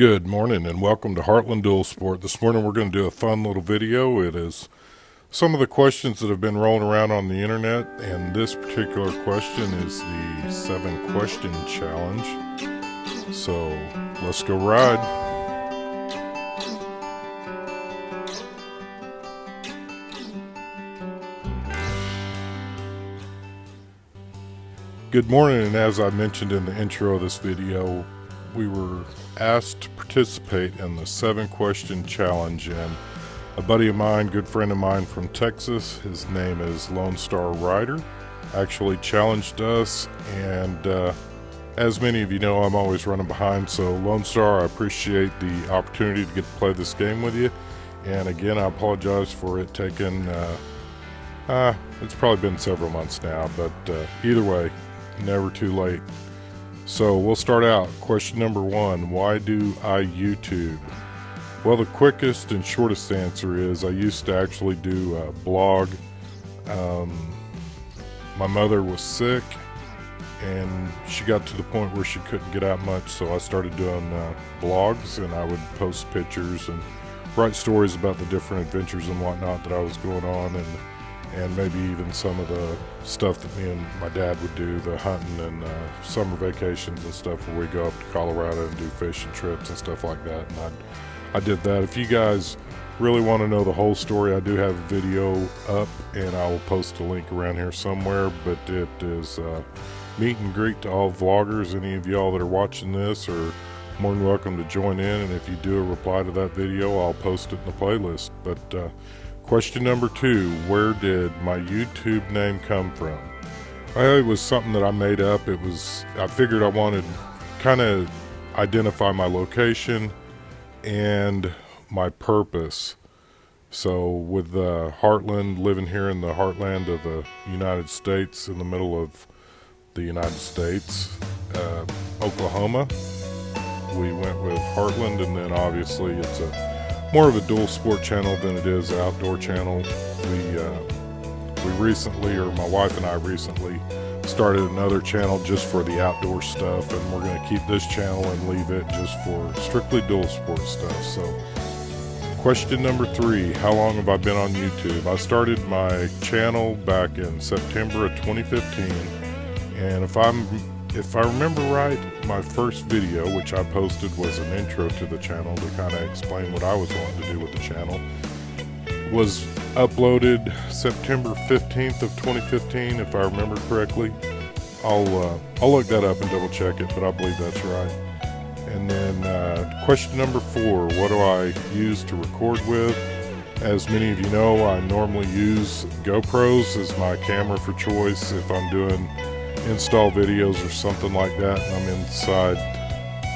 Good morning and welcome to Heartland Dual Sport. This morning we're going to do a fun little video. It is some of the questions that have been rolling around on the internet, and this particular question is the 7-question challenge. So let's go ride. Good morning, and as I mentioned in the intro of this video, we were asked to participate in the 7-question challenge, and a buddy of mine, good friend of mine from Texas, his name is LoneStarRider, actually challenged us, and as many of you know, I'm always running behind, so Lone Star, I appreciate the opportunity to get to play this game with you. And again, I apologize for it taking it's probably been several months now, but either way, never too late. So we'll start out. Question number 1, why do I YouTube? Well, the quickest and shortest answer is I used to actually do a blog. My mother was sick and she got to the point where she couldn't get out much, so I started doing blogs, and I would post pictures and write stories about the different adventures and whatnot that I was going on, and maybe even some of the stuff that me and my dad would do, the hunting and summer vacations and stuff where we go up to Colorado and do fishing trips and stuff like that. And I did that. If you guys really want to know the whole story, I do have a video up, and I will post a link around here somewhere, but it is meet and greet to all vloggers. Any of y'all that are watching this are more than welcome to join in, and if you do a reply to that video, I'll post it in the playlist. But question number 2, where did my YouTube name come from? Well, it was something that I made up. I figured I wanted to kind of identify my location and my purpose. So with Heartland, living here in the heartland of the United States, in the middle of the United States, Oklahoma, we went with Heartland, and then obviously it's more of a dual sport channel than it is an outdoor channel. We recently, or my wife and I recently, started another channel just for the outdoor stuff, and we're going to keep this channel and leave it just for strictly dual sport stuff. So question number 3, how long have I been on YouTube? I started my channel back in September of 2015, and if I remember right, my first video, which I posted, was an intro to the channel to kind of explain what I was wanting to do with the channel, was uploaded September 15th of 2015, if I remember correctly. I'll look that up and double check it, but I believe that's right. And then question number 4, what do I use to record with? As many of you know, I normally use GoPros as my camera for choice if I'm doing install videos or something like that, and I'm inside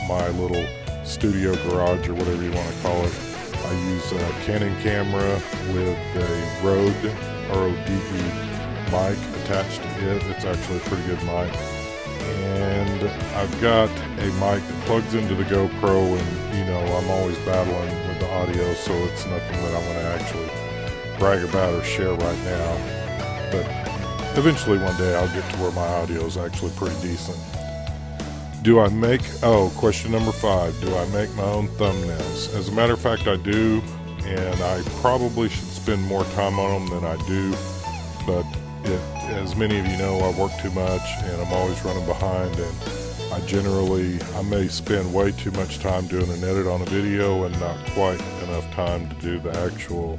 my little studio garage or whatever you want to call it. I use a Canon camera with a Rode RODE mic attached to it. It's actually a pretty good mic, and I've got a mic that plugs into the GoPro, and you know, I'm always battling with the audio, so it's nothing that I'm going to actually brag about or share right now, but eventually one day I'll get to where my audio is actually pretty decent. Question number 5, do I make my own thumbnails? As a matter of fact, I do, and I probably should spend more time on them than I do, but as many of you know, I work too much and I'm always running behind, and I may spend way too much time doing an edit on a video and not quite enough time to do the actual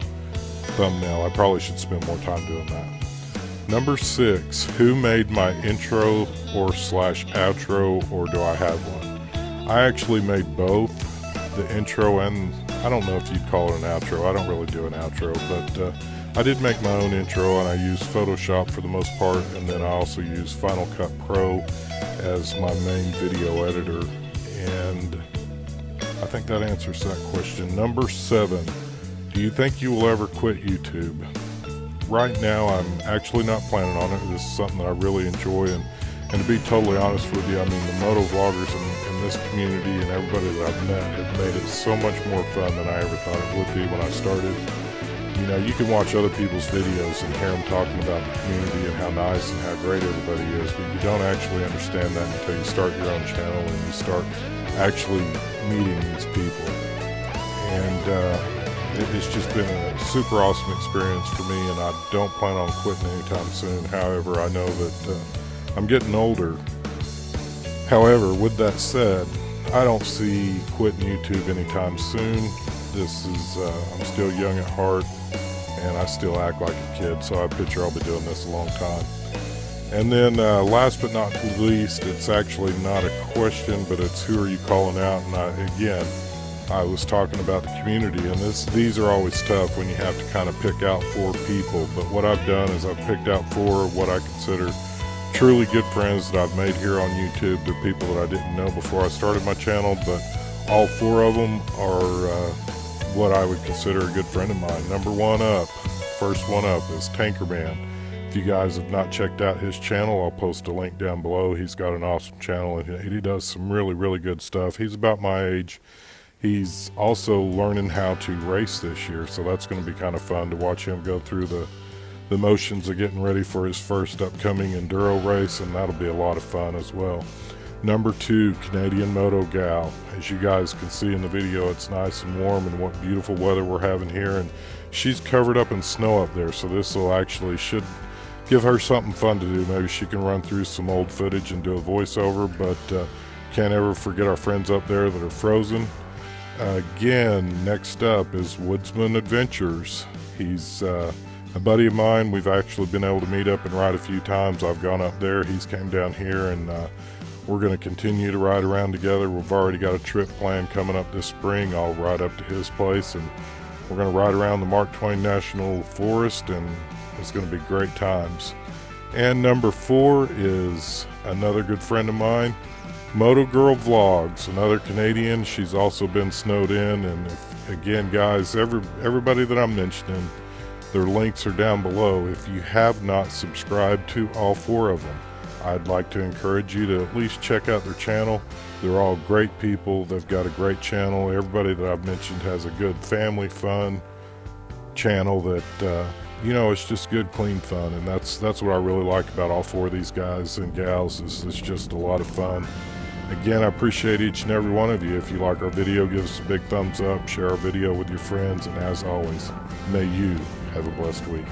thumbnail. I probably should spend more time doing that. Number 6, who made my intro or /outro, or do I have one? I actually made both, the intro and, I don't know if you'd call it an outro. I don't really do an outro, but I did make my own intro, and I use Photoshop for the most part, and then I also use Final Cut Pro as my main video editor, and I think that answers that question. Number 7, do you think you will ever quit YouTube? Right now, I'm actually not planning on it. This is something that I really enjoy, and to be totally honest with you, I mean, the moto vloggers in this community and everybody that I've met have made it so much more fun than I ever thought it would be when I started. You know, you can watch other people's videos and hear them talking about the community and how nice and how great everybody is, but you don't actually understand that until you start your own channel and you start actually meeting these people it's just been a super awesome experience for me, and I don't plan on quitting anytime soon. However, I know that I'm getting older. However, with that said, I don't see quitting YouTube anytime soon. I'm still young at heart, and I still act like a kid, so I picture I'll be doing this a long time. And then last but not least, it's actually not a question, but it's who are you calling out? And I was talking about the community, and these are always tough when you have to kind of pick out 4 people. But what I've done is I've picked out 4 of what I consider truly good friends that I've made here on YouTube. They're people that I didn't know before I started my channel, but all 4 of them are what I would consider a good friend of mine. First one up is Tankerman. If you guys have not checked out his channel, I'll post a link down below. He's got an awesome channel, and he does some really, really good stuff. He's about my age. He's also learning how to race this year, so that's going to be kind of fun to watch him go through the motions of getting ready for his first upcoming enduro race, and that'll be a lot of fun as well. Number 2, Canadian Moto Gal. As you guys can see in the video, it's nice and warm, and what beautiful weather we're having here, and she's covered up in snow up there, so this will actually should give her something fun to do. Maybe she can run through some old footage and do a voiceover, but can't ever forget our friends up there that are frozen. Again, next up is Woodsman Adventures. He's a buddy of mine. We've actually been able to meet up and ride a few times. I've gone up there, he's came down here, and we're going to continue to ride around together. We've already got a trip planned coming up this spring. I'll ride up to his place, and we're going to ride around the Mark Twain National Forest, and it's going to be great times. And number 4 is another good friend of mine, Moto Girl Vlogs, another Canadian. She's also been snowed in, and again, guys, everybody that I'm mentioning, their links are down below. If you have not subscribed to all 4 of them, I'd like to encourage you to at least check out their channel. They're all great people. They've got a great channel. Everybody that I've mentioned has a good family fun channel that it's just good, clean fun, and that's what I really like about all 4 of these guys and gals. It's just a lot of fun. Again, I appreciate each and every one of you. If you like our video, give us a big thumbs up, share our video with your friends, and as always, may you have a blessed week.